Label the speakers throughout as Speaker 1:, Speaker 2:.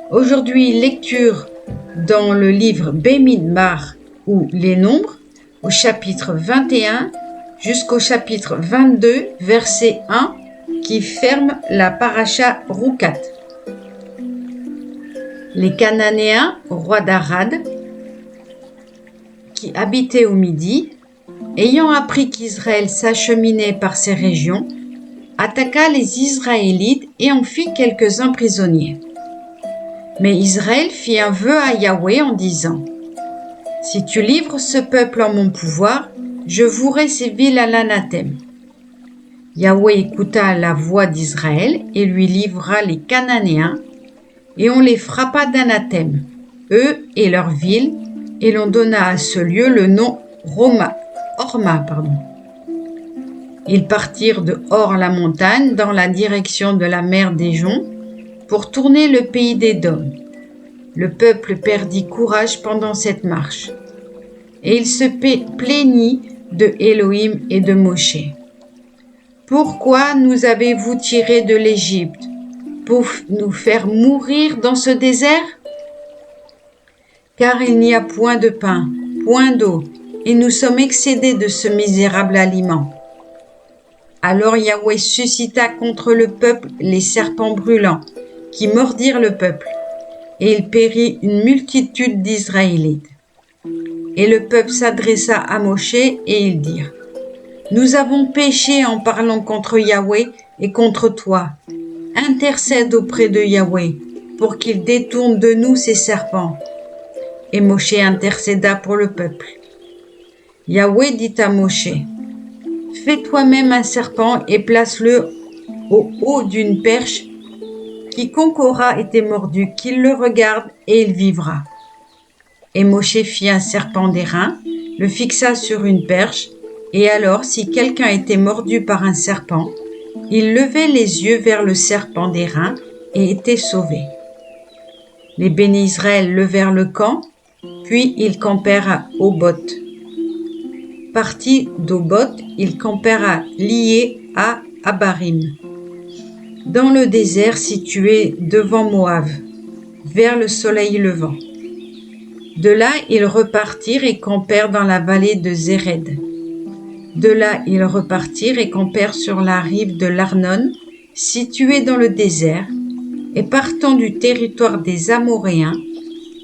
Speaker 1: Aujourd'hui, lecture dans le livre Bemidbar ou les nombres, au chapitre 21 jusqu'au chapitre 22, verset 1, qui ferme la paracha Roukat. Les Cananéens, rois d'Arad, qui habitaient au Midi, ayant appris qu'Israël s'acheminait par ces régions, attaqua les Israélites et en fit quelques-uns prisonniers. Mais Israël fit un vœu à Yahweh en disant : « Si tu livres ce peuple en mon pouvoir, je vouerai ces villes à l'anathème. » Yahweh écouta la voix d'Israël et lui livra les Cananéens, et on les frappa d'anathème, eux et leurs villes, et l'on donna à ce lieu le nom Horma. Ils partirent de Hor-la-Montagne dans la direction de la mer des Joncs pour tourner le pays d'Édom. Le peuple perdit courage pendant cette marche, et il se plaignit de Élohim et de Moshe. « Pourquoi nous avez-vous tirés de l'Égypte pour nous faire mourir dans ce désert ? Car il n'y a point de pain, point d'eau, et nous sommes excédés de ce misérable aliment. » Alors Yahweh suscita contre le peuple les serpents brûlants, qui mordirent le peuple, et il périt une multitude d'Israélites. Et le peuple s'adressa à Moshe, et ils dirent : « Nous avons péché en parlant contre Yahweh et contre toi. Intercède auprès de Yahweh, pour qu'il détourne de nous ces serpents. » Et Moshe intercéda pour le peuple. Yahweh dit à Moshe : « Fais toi-même un serpent et place-le au haut d'une perche. Quiconque aura été mordu, qu'il le regarde et il vivra. » Et Moshe fit un serpent d'airain, le fixa sur une perche, et alors, si quelqu'un était mordu par un serpent, il levait les yeux vers le serpent d'airain et était sauvé. Les bénis Israël levèrent le camp, puis ils campèrent à Oboth. Partis d'Oboth, ils campèrent liés à Abarim, dans le désert situé devant Moab, vers le soleil levant. De là, ils repartirent et campèrent dans la vallée de Zéred. De là, ils repartirent et campèrent sur la rive de l'Arnon, située dans le désert, et partant du territoire des Amoréens,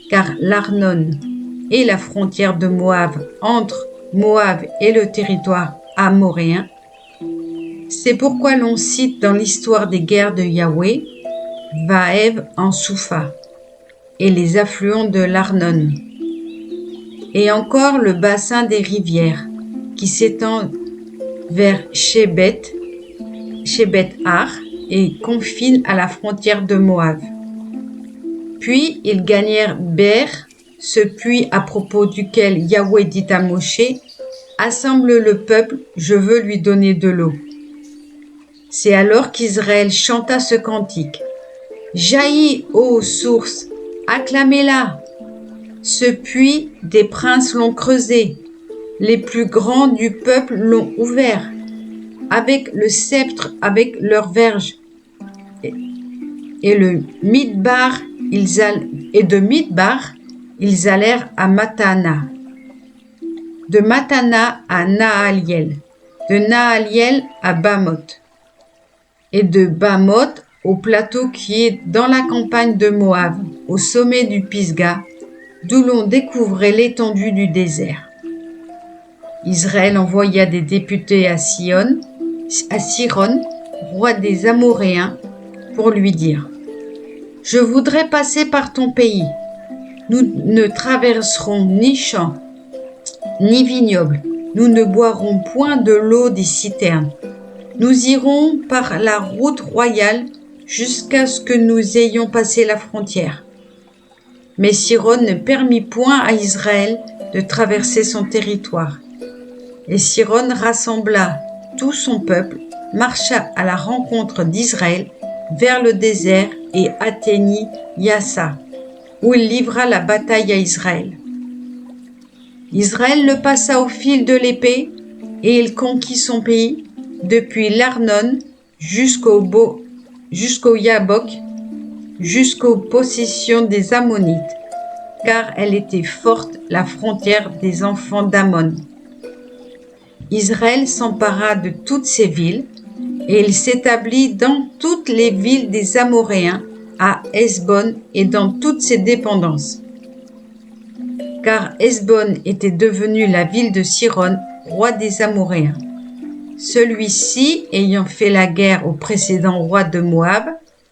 Speaker 1: car l'Arnon est la frontière de Moab entre Moab et le territoire amoréen. C'est pourquoi l'on cite dans l'histoire des guerres de Yahweh, Vaev en Soufa, et les affluents de l'Arnon, et encore le bassin des rivières, qui s'étend vers Shebet-Ar et confine à la frontière de Moab. Puis ils gagnèrent Ber, ce puits à propos duquel Yahweh dit à Moshe : « Assemble le peuple, je veux lui donner de l'eau. » C'est alors qu'Israël chanta ce cantique : « Jaillis, ô source, acclamez-la ! Ce puits, des princes l'ont creusé, les plus grands du peuple l'ont ouvert, avec le sceptre, avec leurs verges. Et de Midbar, ils allèrent à Matana. De Matana à Nahaliel, de Nahaliel à Bamoth, et de Bamoth au plateau qui est dans la campagne de Moab, au sommet du Pisga, d'où l'on découvrait l'étendue du désert. Israël envoya des députés à Siron, roi des Amoréens, pour lui dire : « Je voudrais passer par ton pays. Nous ne traverserons ni champs, ni vignobles. Nous ne boirons point de l'eau des citernes. Nous irons par la route royale jusqu'à ce que nous ayons passé la frontière. » Mais Siron ne permit point à Israël de traverser son territoire. Et Siron rassembla tout son peuple, marcha à la rencontre d'Israël vers le désert et atteignit Yassa, où il livra la bataille à Israël. Israël le passa au fil de l'épée, et il conquit son pays, depuis l'Arnon jusqu'au Yabok, jusqu'aux possessions des Ammonites, car elle était forte, la frontière des enfants d'Ammon. Israël s'empara de toutes ces villes, et il s'établit dans toutes les villes des Amoréens, à Hesbon et dans toutes ses dépendances. Car Hesbon était devenue la ville de Siron, roi des Amoréens. Celui-ci ayant fait la guerre au précédent roi de Moab,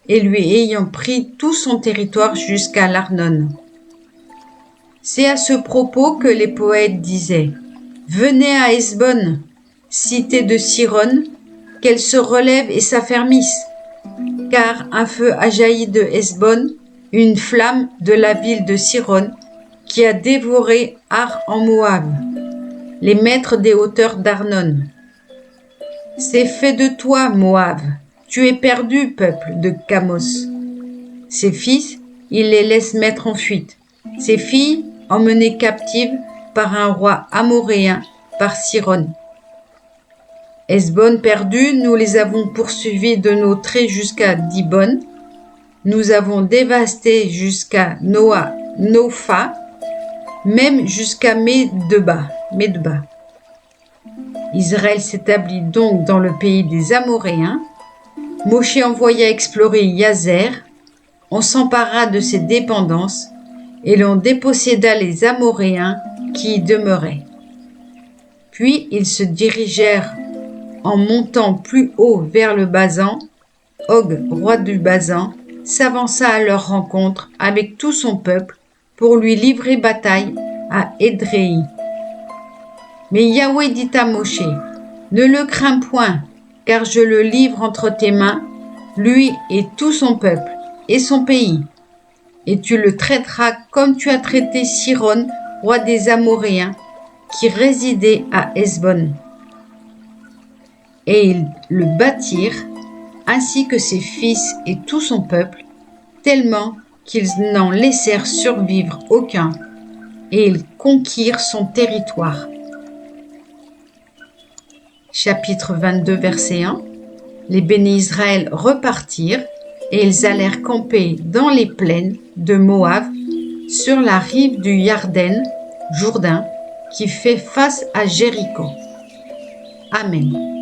Speaker 1: et lui ayant pris tout son territoire jusqu'à l'Arnon. C'est à ce propos que les poètes disaient « Venez à Hesbon, cité de Siron, qu'elle se relève et s'affermisse, car un feu a jailli de Hesbon, une flamme de la ville de Siron, qui a dévoré Ar en Moab, les maîtres des hauteurs d'Arnon. C'est fait de toi, Moab, tu es perdu, peuple de Camos. Ses fils, il les laisse mettre en fuite. Ses filles, emmenées captives par un roi amoréen, par Siron. Hesbon perdu, nous les avons poursuivis de nos traits jusqu'à Dibon. Nous avons dévasté jusqu'à Nopha, même jusqu'à Medeba. Israël s'établit donc dans le pays des Amoréens. Moshe envoya explorer Yazer. On s'empara de ses dépendances et l'on déposséda les Amoréens qui y demeuraient. Puis ils se dirigèrent en montant plus haut vers le Basan. Og, roi du Basan, s'avança à leur rencontre avec tout son peuple pour lui livrer bataille à Édréi. Mais Yahweh dit à Moshe, « Ne le crains point, car je le livre entre tes mains, lui et tout son peuple, et son pays. Et tu le traiteras comme tu as traité Siron, roi des Amoréens, qui résidait à Hesbon. » Et ils le battirent, ainsi que ses fils et tout son peuple, tellement qu'ils n'en laissèrent survivre aucun, et ils conquirent son territoire. Chapitre 22, verset 1. Les bénis Israël repartirent, et ils allèrent camper dans les plaines de Moab, sur la rive du Jourdain, qui fait face à Jéricho. Amen.